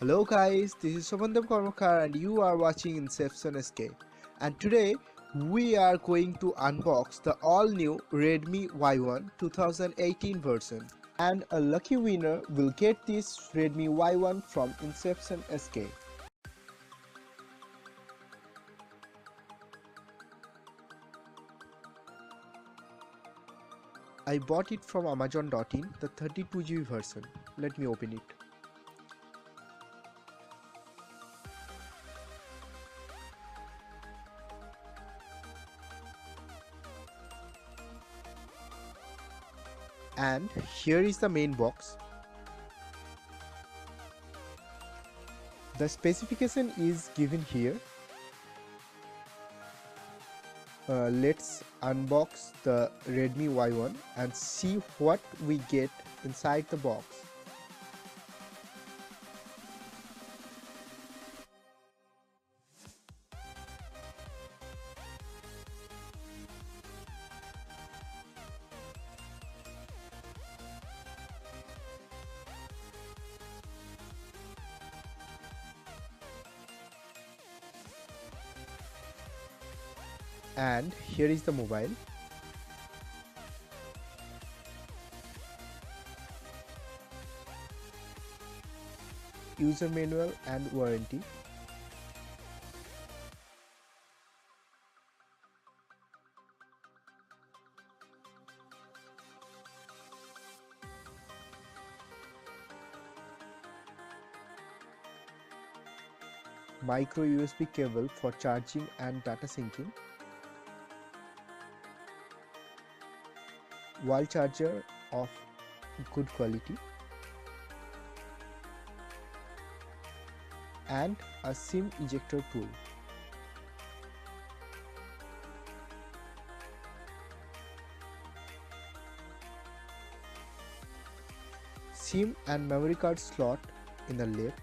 Hello guys, this is Somandam Karmakar and you are watching Inception SK. And today we are going to unbox the all new Redmi Y1 2018 version. And a lucky winner will get this Redmi Y1 from Inception SK. I bought it from Amazon.in, the 32GB version. Let me open it. And here is the main box. The specification is given here. Let's unbox the Redmi Y1 and see what we get inside the box. And here is the mobile. User manual and warranty. Micro USB cable for charging and data syncing. Wall charger of good quality. And a SIM ejector tool. SIM and memory card slot in the left,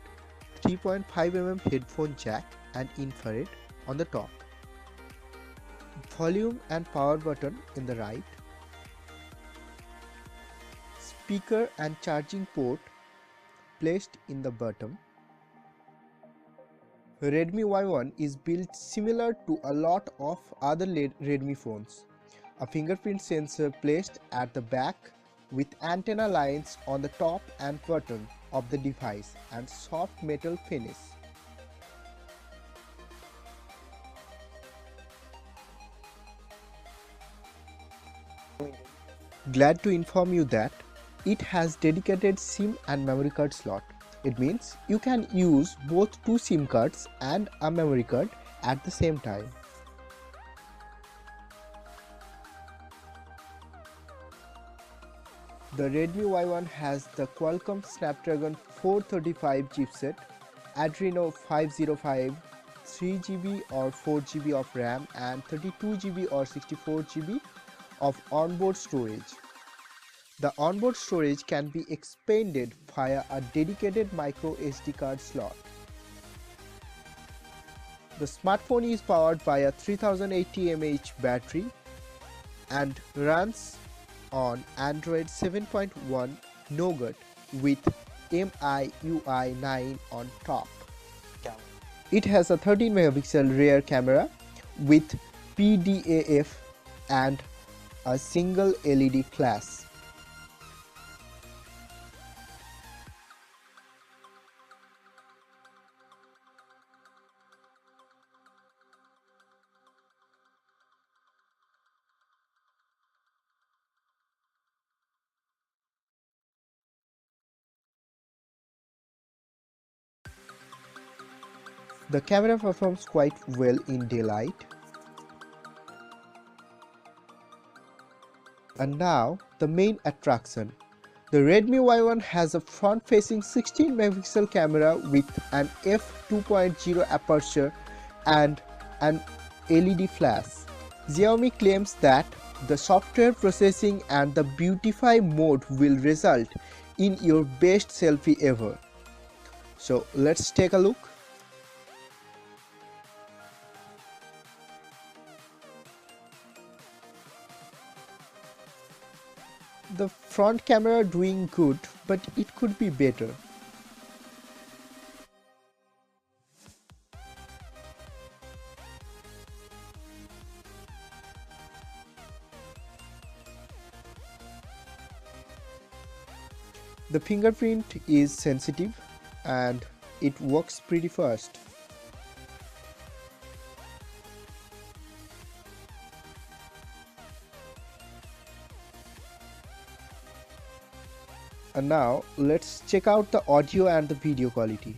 3.5mm headphone jack and infrared on the top, volume and power button in the right, speaker and charging port placed in the bottom. Redmi Y1 is built similar to a lot of other Redmi phones. A fingerprint sensor placed at the back with antenna lines on the top and bottom of the device and soft metal finish. Glad to inform you that it has dedicated SIM and memory card slot. It means you can use both two SIM cards and a memory card at the same time. The Redmi Y1 has the Qualcomm Snapdragon 435 chipset, Adreno 505, 3GB or 4GB of RAM and 32GB or 64GB of onboard storage. The onboard storage can be expanded via a dedicated micro SD card slot. The smartphone is powered by a 3080 mAh battery and runs on Android 7.1 Nougat with MIUI 9 on top. It has a 13 megapixel rear camera with PDAF and a single LED flash. The camera performs quite well in daylight. And now the main attraction. The Redmi Y1 has a front-facing 16 megapixel camera with an f2.0 aperture and an LED flash. Xiaomi claims that the software processing and the beautify mode will result in your best selfie ever. So let's take a look. The front camera doing good, but it could be better. The fingerprint is sensitive and it works pretty fast. And now let's check out the audio and the video quality.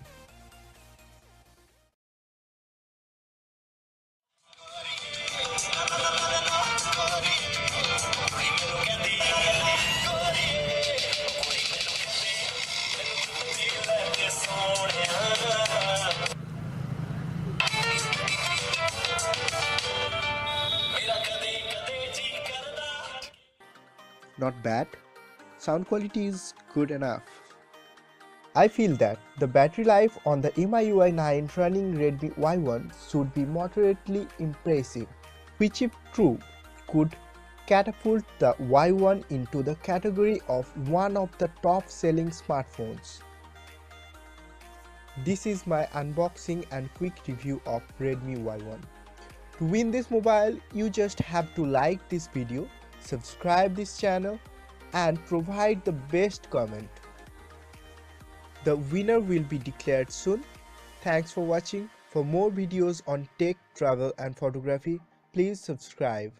Not bad. Sound quality is good enough. I feel that the battery life on the MIUI 9 running Redmi Y1 should be moderately impressive, which if true could catapult the Y1 into the category of one of the top selling smartphones. This is my unboxing and quick review of Redmi Y1. To win this mobile, you just have to like this video, subscribe this channel and provide the best comment. The winner will be declared soon. Thanks for watching. For more videos on tech, travel and photography, please subscribe.